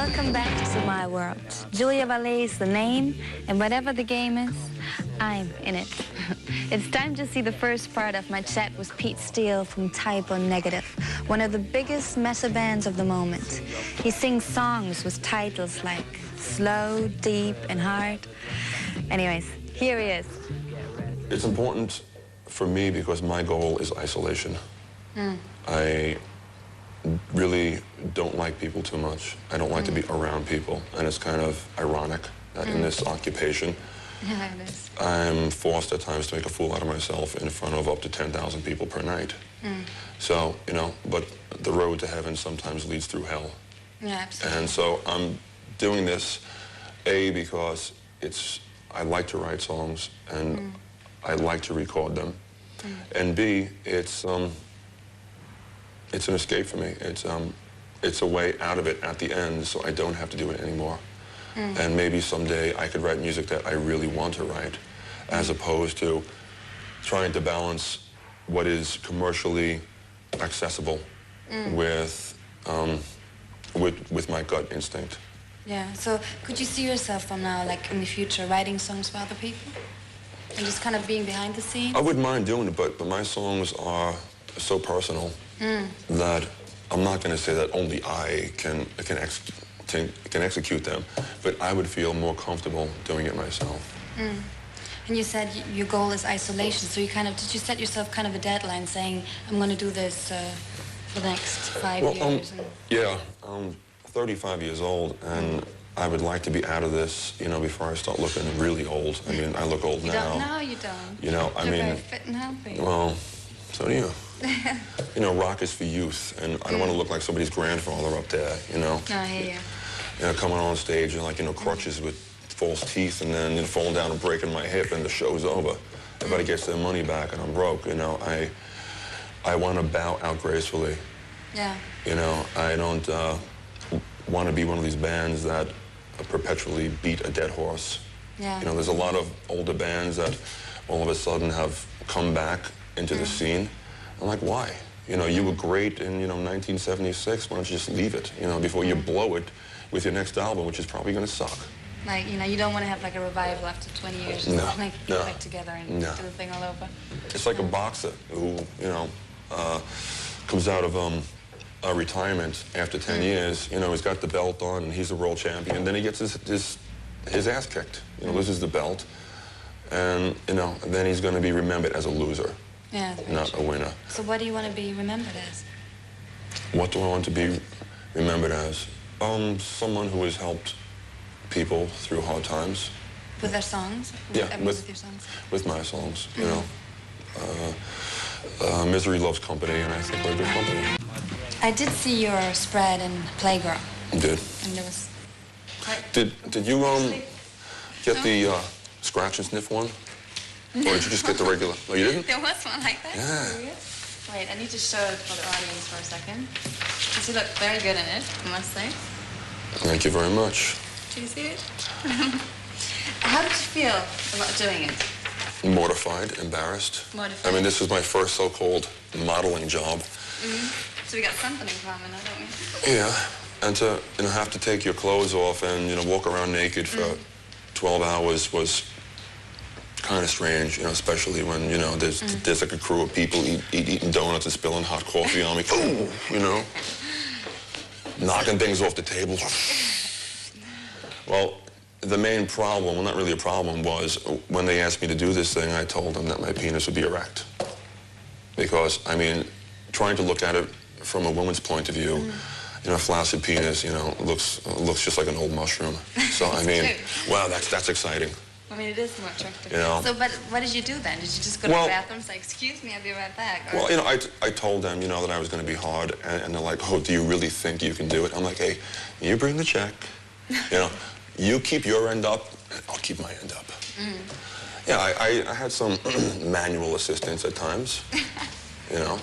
Welcome back to my world. Julia Valet is the name, and whatever the game is, I'm in it. It's time to see the first part of my chat with Steele from Type O Negative, one of the biggest mesa bands of the moment. He sings songs with titles like Slow, Deep, and Hard. Anyways, here he is. It's important for me because my goal is isolation. I really don't like people too much. I don't like to be around people, and it's kind of ironic that in this occupation, I'm forced at times to make a fool out of myself in front of up to 10,000 people per night. So, you know, but the road to heaven sometimes leads through hell. Yeah, absolutely. And so I'm doing this, A, because I like to write songs, and I like to record them. And B, it's an escape for me. It's a way out of it at the end, so I don't have to do it anymore. And maybe someday I could write music that I really want to write, as opposed to trying to balance what is commercially accessible with my gut instinct. Yeah, so could you see yourself from now, like in the future, writing songs for other people? And just kind of being behind the scenes? I wouldn't mind doing it, but my songs are so personal that I'm not going to say that only I can execute them, but I would feel more comfortable doing it myself. And you said your goal is isolation, so did you set yourself kind of a deadline saying, I'm going to do this for the next 5 years? Yeah, I'm 35 years old, and I would like to be out of this, you know, before I start looking really old. I mean, I look old now. No, you don't. You know, You're very fit and healthy. Well, so do you. You know, rock is for youth, and I don't want to look like somebody's grandfather up there, you know. I hear you. You know, coming on stage and, like, you know, crutches with false teeth, and then, you know, falling down and breaking my hip, and the show's over. Everybody gets their money back, and I'm broke, you know. I want to bow out gracefully. Yeah. You know, I don't want to be one of these bands that perpetually beat a dead horse. Yeah. You know, there's a lot of older bands that all of a sudden have come back into the scene. I'm like, why? You know, you were great in, you know, 1976. Why don't you just leave it, you know, before you blow it with your next album, which is probably going to suck. Like, you know, you don't want to have like a revival after 20 years. No, Like, get back together and do the thing all over. It's like a boxer who, you know, comes out of retirement after 10 years. You know, he's got the belt on and he's a world champion. Then he gets his ass kicked. You know, loses the belt. And, you know, then he's going to be remembered as a loser. Yeah, not a winner. So what do you want to be remembered as? What do I want to be remembered as? Someone who has helped people through hard times. With their songs? Yeah, with your songs? With my songs, you know. Misery loves company, and I think we're a good company. I did see your spread in Playgirl. You did. And there was quite... Did you get the scratch and sniff one? Or did you just get the regular? Oh, you didn't? There was one like that. Yeah. Wait, I need to show it for the audience for a second. Because you look very good in it, I must say. Thank you very much. Do you see it? How did you feel about doing it? Mortified, embarrassed. Mortified. I mean, this is my first so-called modeling job. So we got something in common, don't we? Yeah, and to, you know, have to take your clothes off and, you know, walk around naked for 12 hours was kind of strange, you know, especially when, you know, there's like a crew of people eating donuts and spilling hot coffee on me. Ooh, you know, knocking things off the table. Well, the main problem, well, not really a problem, was when they asked me to do this thing, I told them that my penis would be erect. Because, I mean, trying to look at it from a woman's point of view, you know, a flaccid penis, you know, looks just like an old mushroom. So, I mean, wow, that's exciting. I mean, it is more attractive. You know? So, but what did you do then? Did you just go to the bathroom and say, excuse me, I'll be right back? Or... Well, you know, I told them, you know, that I was going to be hard, and they're like, oh, do you really think you can do it? I'm like, hey, you bring the check, you know, you keep your end up, and I'll keep my end up. Yeah, I had some manual assistance at times, you know.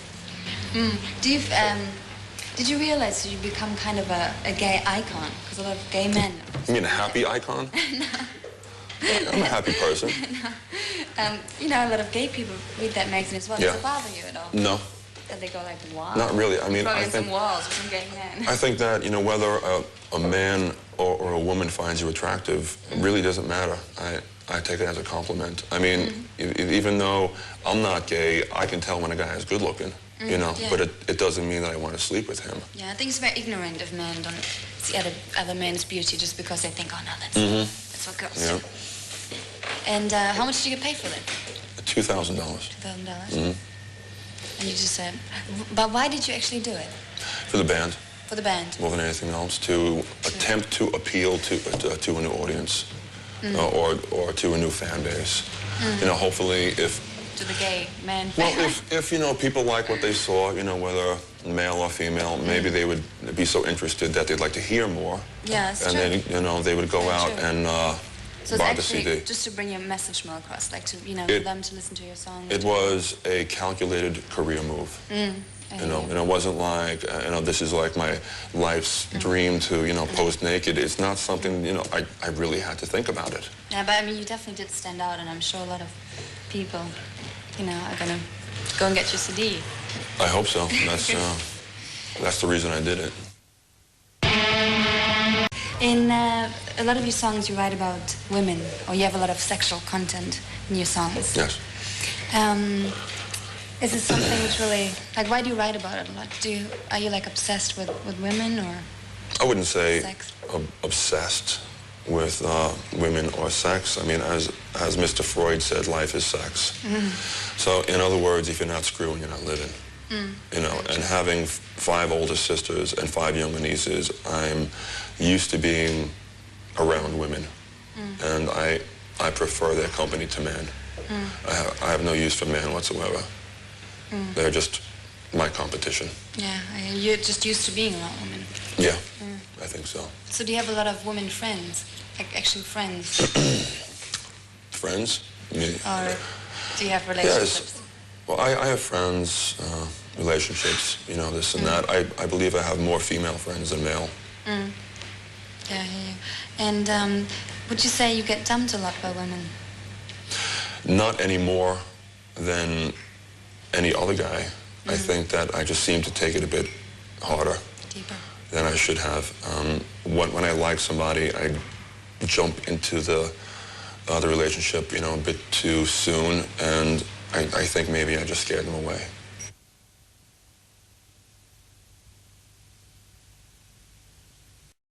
Did you realize that you become kind of a gay icon? Because a lot of gay men... You mean a happy icon? No. I'm a happy person. No. You know, a lot of gay people read that magazine as well. Yeah. Does it bother you at all? No. That they go like, wow. Not really. I mean, probably I in think some walls or some gay men. I think that, you know, whether a man or a woman finds you attractive really doesn't matter. I take it as a compliment. I mean, even though I'm not gay, I can tell when a guy is good looking, you know, but it doesn't mean that I want to sleep with him. Yeah, I think it's very ignorant of men don't see other men's beauty just because they think, oh no, that's what girls do. And how much did you get paid for that? $2,000. $2,000? And you just said, but why did you actually do it? For the band. For the band? More than anything else, to attempt to appeal to a new audience or to a new fan base. You know, hopefully if... To the gay man. Well, if you know, people like what they saw, you know, whether male or female, maybe they would be so interested that they'd like to hear more. Yeah, that's and true. then, you know, they would go out and so buy it's the CD. just to bring your message more across, like to, you know, for them to listen to your song. It was a calculated career move. You know, and it wasn't like, you know, this is like my life's dream to, you know, pose naked. It's not something, you know, I really had to think about it. Yeah, but I mean, you definitely did stand out, and I'm sure a lot of people, you know, are gonna go and get your CD. I hope so. That's the reason I did it. In a lot of your songs, you write about women, or you have a lot of sexual content in your songs. Yes. Is it something which really, like, why do you write about it a lot? Are you like obsessed with women, or I wouldn't say sex? Obsessed with women or sex. I mean, as Mr. Freud said, life is sex. So, in other words, if you're not screwing, you're not living. You know, and having 5 older sisters and 5 younger nieces, I'm used to being around women, and I prefer their company to men. I have no use for men whatsoever. They're just my competition. Yeah, you're just used to being around women. Yeah, I think so. So do you have a lot of women friends, like actual friends? Friends? Or do you have relationships? Yes. Well, I have friends, relationships, you know, this and that. I believe I have more female friends than male. Yeah, I hear you. And would you say you get dumped a lot by women? Not any more than any other guy. I think that I just seem to take it a bit harder. Deeper. Than I should have. When I like somebody, I jump into the relationship, you know, a bit too soon, and I think maybe I just scared them away.